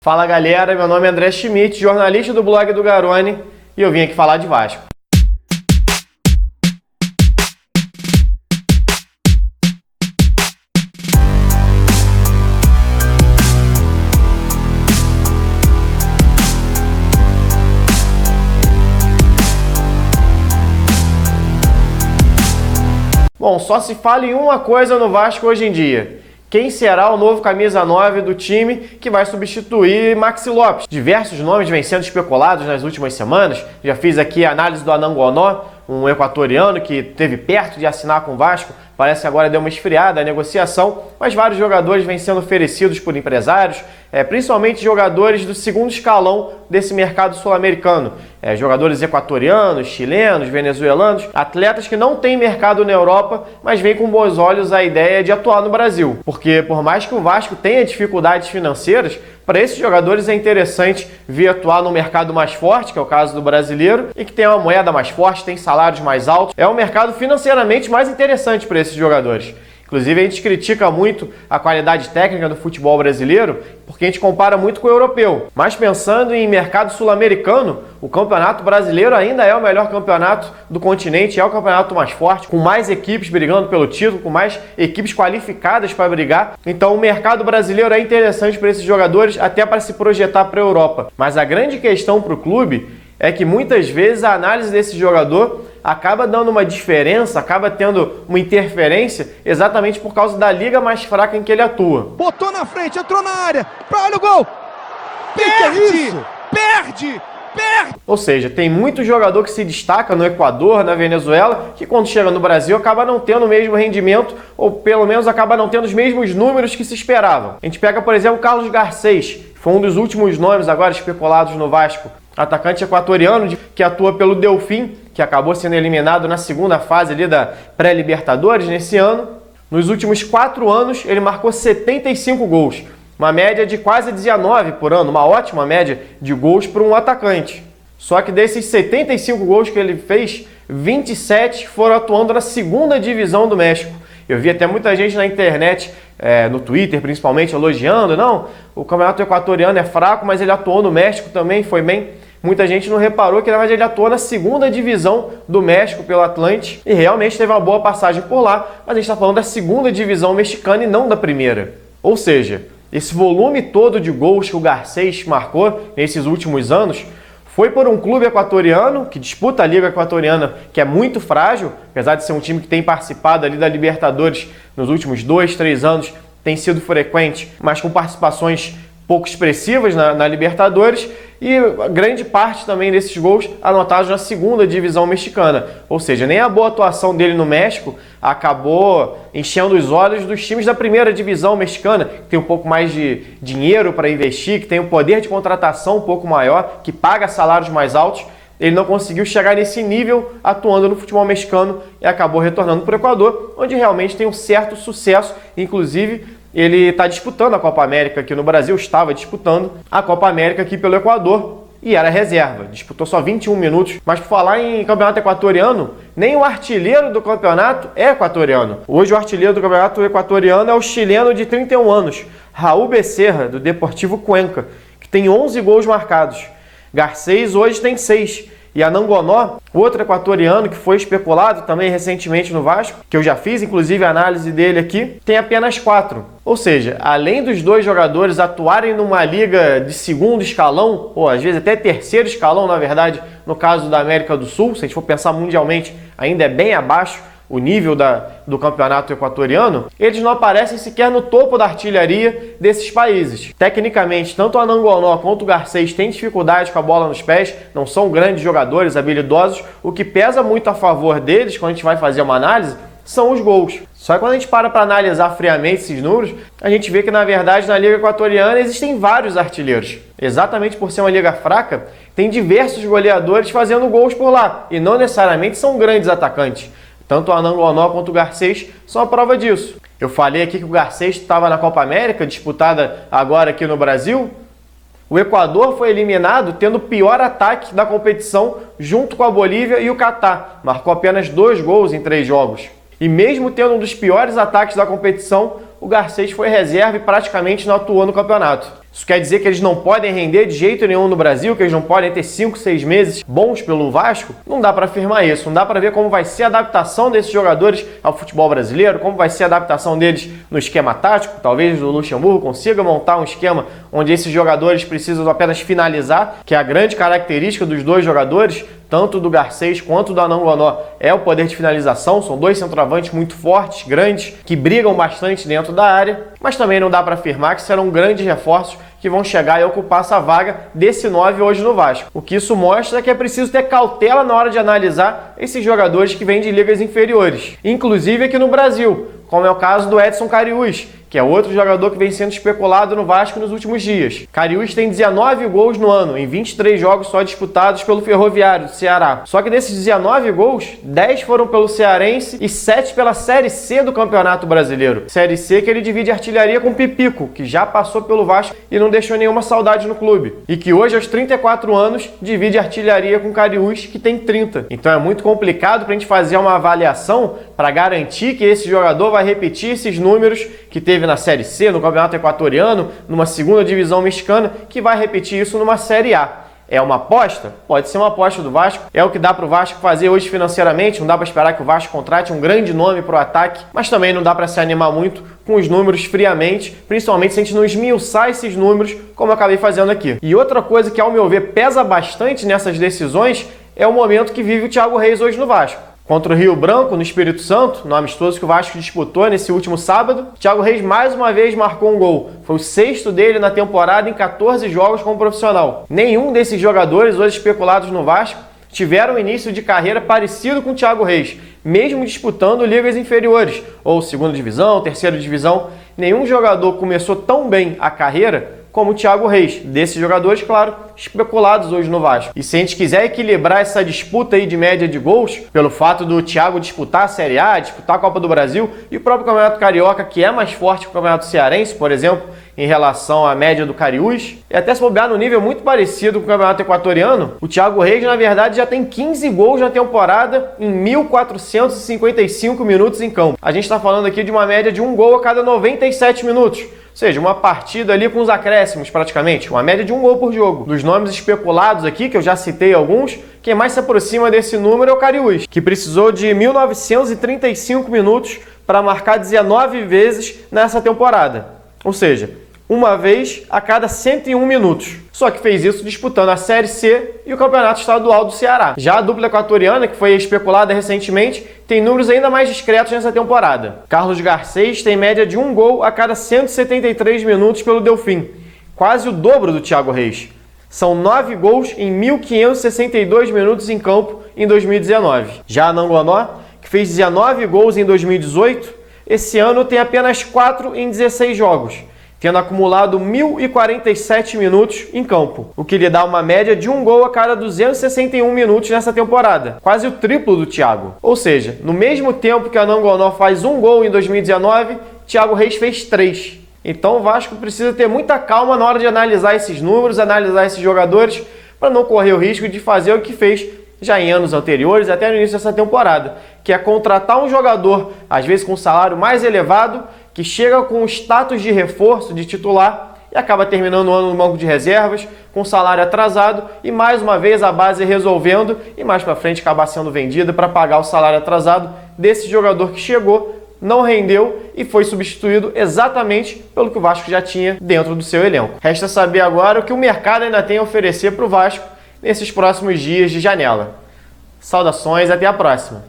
Fala galera, meu nome é André Schmidt, jornalista do blog do Garone, e eu vim aqui falar de Vasco. Bom, só se fala em uma coisa no Vasco hoje em dia. Quem será o novo camisa 9 do time que vai substituir Maxi Lopes? Diversos nomes vêm sendo especulados nas últimas semanas. Já fiz aqui a análise do Anangonó, um equatoriano que esteve perto de assinar com o Vasco. Parece que agora deu uma esfriada a negociação, mas vários jogadores vêm sendo oferecidos por empresários, principalmente jogadores do segundo escalão desse mercado sul-americano. Jogadores equatorianos, chilenos, venezuelanos, atletas que não têm mercado na Europa, mas vêm com bons olhos a ideia de atuar no Brasil. Porque por mais que o Vasco tenha dificuldades financeiras, para esses jogadores é interessante vir atuar no mercado mais forte, que é o caso do brasileiro, e que tem uma moeda mais forte, tem salários mais altos. É um mercado financeiramente mais interessante para esses jogadores. Inclusive, a gente critica muito a qualidade técnica do futebol brasileiro, porque a gente compara muito com o europeu. Mas pensando em mercado sul-americano, o campeonato brasileiro ainda é o melhor campeonato do continente, é o campeonato mais forte, com mais equipes brigando pelo título, com mais equipes qualificadas para brigar. Então, o mercado brasileiro é interessante para esses jogadores, até para se projetar para a Europa. Mas a grande questão para o clube é que muitas vezes a análise desse jogador acaba dando uma diferença, acaba tendo uma interferência exatamente por causa da liga mais fraca em que ele atua. Botou na frente, entrou na área, olha o gol! Perde! Perde! Ou seja, tem muito jogador que se destaca no Equador, na Venezuela, que quando chega no Brasil acaba não tendo o mesmo rendimento, ou pelo menos acaba não tendo os mesmos números que se esperavam. A gente pega, por exemplo, o Carlos Garcês, foi um dos últimos nomes agora especulados no Vasco, atacante equatoriano que atua pelo Delfim, que acabou sendo eliminado na segunda fase ali da pré-Libertadores nesse ano. Nos últimos 4 anos, ele marcou 75 gols, uma média de quase 19 por ano, uma ótima média de gols para um atacante. Só que desses 75 gols que ele fez, 27 foram atuando na segunda divisão do México. Eu vi até muita gente na internet, no Twitter principalmente, elogiando, não, o campeonato equatoriano é fraco, mas ele atuou no México também, foi bem. Muita gente não reparou que na verdade ele atuou na segunda divisão do México pelo Atlante e realmente teve uma boa passagem por lá, mas a gente está falando da segunda divisão mexicana e não da primeira. Ou seja, esse volume todo de gols que o Garcês marcou nesses últimos anos foi por um clube equatoriano que disputa a Liga Equatoriana, que é muito frágil, apesar de ser um time que tem participado ali da Libertadores nos últimos 2, 3 anos, tem sido frequente, mas com participações pouco expressivas na Libertadores, e grande parte também desses gols anotados na segunda divisão mexicana. Ou seja, nem a boa atuação dele no México acabou enchendo os olhos dos times da primeira divisão mexicana, que tem um pouco mais de dinheiro para investir, que tem um poder de contratação um pouco maior, que paga salários mais altos. Ele não conseguiu chegar nesse nível atuando no futebol mexicano e acabou retornando para o Equador, onde realmente tem um certo sucesso. Inclusive, ele está disputando a Copa América aqui no Brasil, estava disputando a Copa América aqui pelo Equador e era reserva. Disputou só 21 minutos. Mas por falar em campeonato equatoriano, nem o artilheiro do campeonato é equatoriano. Hoje o artilheiro do campeonato equatoriano é o chileno de 31 anos, Raul Becerra, do Deportivo Cuenca, que tem 11 gols marcados. Garcês hoje tem 6. E Anangonó, outro equatoriano que foi especulado também recentemente no Vasco, que eu já fiz inclusive a análise dele aqui, tem apenas 4. Ou seja, além dos dois jogadores atuarem numa liga de segundo escalão, ou às vezes até terceiro escalão, na verdade, no caso da América do Sul, se a gente for pensar mundialmente, ainda é bem abaixo o nível do campeonato equatoriano, eles não aparecem sequer no topo da artilharia desses países. Tecnicamente, tanto o Anangonó quanto o Garcês têm dificuldade com a bola nos pés, não são grandes jogadores habilidosos, o que pesa muito a favor deles quando a gente vai fazer uma análise são os gols. Só que quando a gente para analisar friamente esses números, a gente vê que na verdade na Liga Equatoriana existem vários artilheiros. Exatamente por ser uma liga fraca, tem diversos goleadores fazendo gols por lá, e não necessariamente são grandes atacantes. Tanto o Anangonó quanto o Garcês são a prova disso. Eu falei aqui que o Garcês estava na Copa América, disputada agora aqui no Brasil. O Equador foi eliminado tendo o pior ataque da competição junto com a Bolívia e o Catar. Marcou apenas 2 gols em 3 jogos. E mesmo tendo um dos piores ataques da competição, o Garcês foi reserva e praticamente não atuou no campeonato. Isso quer dizer que eles não podem render de jeito nenhum no Brasil, que eles não podem ter 5, 6 meses bons pelo Vasco? Não dá para afirmar isso, não dá para ver como vai ser a adaptação desses jogadores ao futebol brasileiro, como vai ser a adaptação deles no esquema tático. Talvez o Luxemburgo consiga montar um esquema onde esses jogadores precisam apenas finalizar, que é a grande característica dos dois jogadores, tanto do Garcês quanto do Anangonó, é o poder de finalização. São dois centroavantes muito fortes, grandes, que brigam bastante dentro da área, mas também não dá para afirmar que serão grandes reforços que vão chegar e ocupar essa vaga desse 9 hoje no Vasco. O que isso mostra é que é preciso ter cautela na hora de analisar esses jogadores que vêm de ligas inferiores, inclusive aqui no Brasil, como é o caso do Edson Cariús, que é outro jogador que vem sendo especulado no Vasco nos últimos dias. Cariús tem 19 gols no ano, em 23 jogos só disputados pelo Ferroviário do Ceará. Só que desses 19 gols, 10 foram pelo Cearense e 7 pela Série C do Campeonato Brasileiro. Série C que ele divide artilharia com Pipico, que já passou pelo Vasco e não deixou nenhuma saudade no clube. E que hoje, aos 34 anos, divide artilharia com Cariús, que tem 30. Então é muito complicado para a gente fazer uma avaliação para garantir que esse jogador vai repetir esses números que teve na Série C, no Campeonato Equatoriano, numa segunda divisão mexicana, que vai repetir isso numa Série A. É uma aposta? Pode ser uma aposta do Vasco. É o que dá para o Vasco fazer hoje financeiramente. Não dá para esperar que o Vasco contrate um grande nome para o ataque, mas também não dá para se animar muito com os números friamente, principalmente se a gente não esmiuçar esses números, como eu acabei fazendo aqui. E outra coisa que, ao meu ver, pesa bastante nessas decisões é o momento que vive o Thiago Reis hoje no Vasco. Contra o Rio Branco, no Espírito Santo, no amistoso que o Vasco disputou nesse último sábado, Thiago Reis mais uma vez marcou um gol. Foi o 6º dele na temporada em 14 jogos como profissional. Nenhum desses jogadores hoje especulados no Vasco tiveram um início de carreira parecido com o Thiago Reis, mesmo disputando ligas inferiores, ou segunda divisão, terceira divisão. Nenhum jogador começou tão bem a carreira como o Thiago Reis, desses jogadores, claro, especulados hoje no Vasco. E se a gente quiser equilibrar essa disputa aí de média de gols, pelo fato do Thiago disputar a Série A, disputar a Copa do Brasil e o próprio Campeonato Carioca, que é mais forte que o Campeonato Cearense, por exemplo, em relação à média do Cariús, e até se bobear no nível muito parecido com o Campeonato Equatoriano, o Thiago Reis, na verdade, já tem 15 gols na temporada em 1.455 minutos em campo. A gente está falando aqui de uma média de um gol a cada 97 minutos. Ou seja, uma partida ali com os acréscimos praticamente, uma média de um gol por jogo. Dos nomes especulados aqui, que eu já citei alguns, quem mais se aproxima desse número é o Cariús, que precisou de 1.935 minutos para marcar 19 vezes nessa temporada. Ou seja, uma vez a cada 101 minutos. Só que fez isso disputando a Série C e o Campeonato Estadual do Ceará. Já a dupla equatoriana, que foi especulada recentemente, tem números ainda mais discretos nessa temporada. Carlos Garcês tem média de um gol a cada 173 minutos pelo Delfim, quase o dobro do Thiago Reis. São 9 gols em 1.562 minutos em campo em 2019. Já a Anangonó, que fez 19 gols em 2018, esse ano tem apenas 4 em 16 jogos, tendo acumulado 1.047 minutos em campo, o que lhe dá uma média de um gol a cada 261 minutos nessa temporada, quase o triplo do Thiago. Ou seja, no mesmo tempo que a Anangonó faz um gol em 2019, Thiago Reis fez 3. Então o Vasco precisa ter muita calma na hora de analisar esses números, analisar esses jogadores, para não correr o risco de fazer o que fez já em anos anteriores, até no início dessa temporada, que é contratar um jogador, às vezes com um salário mais elevado, que chega com o status de reforço, de titular, e acaba terminando o ano no banco de reservas, com salário atrasado, e mais uma vez a base resolvendo, e mais para frente acabar sendo vendida para pagar o salário atrasado desse jogador que chegou, não rendeu e foi substituído exatamente pelo que o Vasco já tinha dentro do seu elenco. Resta saber agora o que o mercado ainda tem a oferecer para o Vasco nesses próximos dias de janela. Saudações, até a próxima!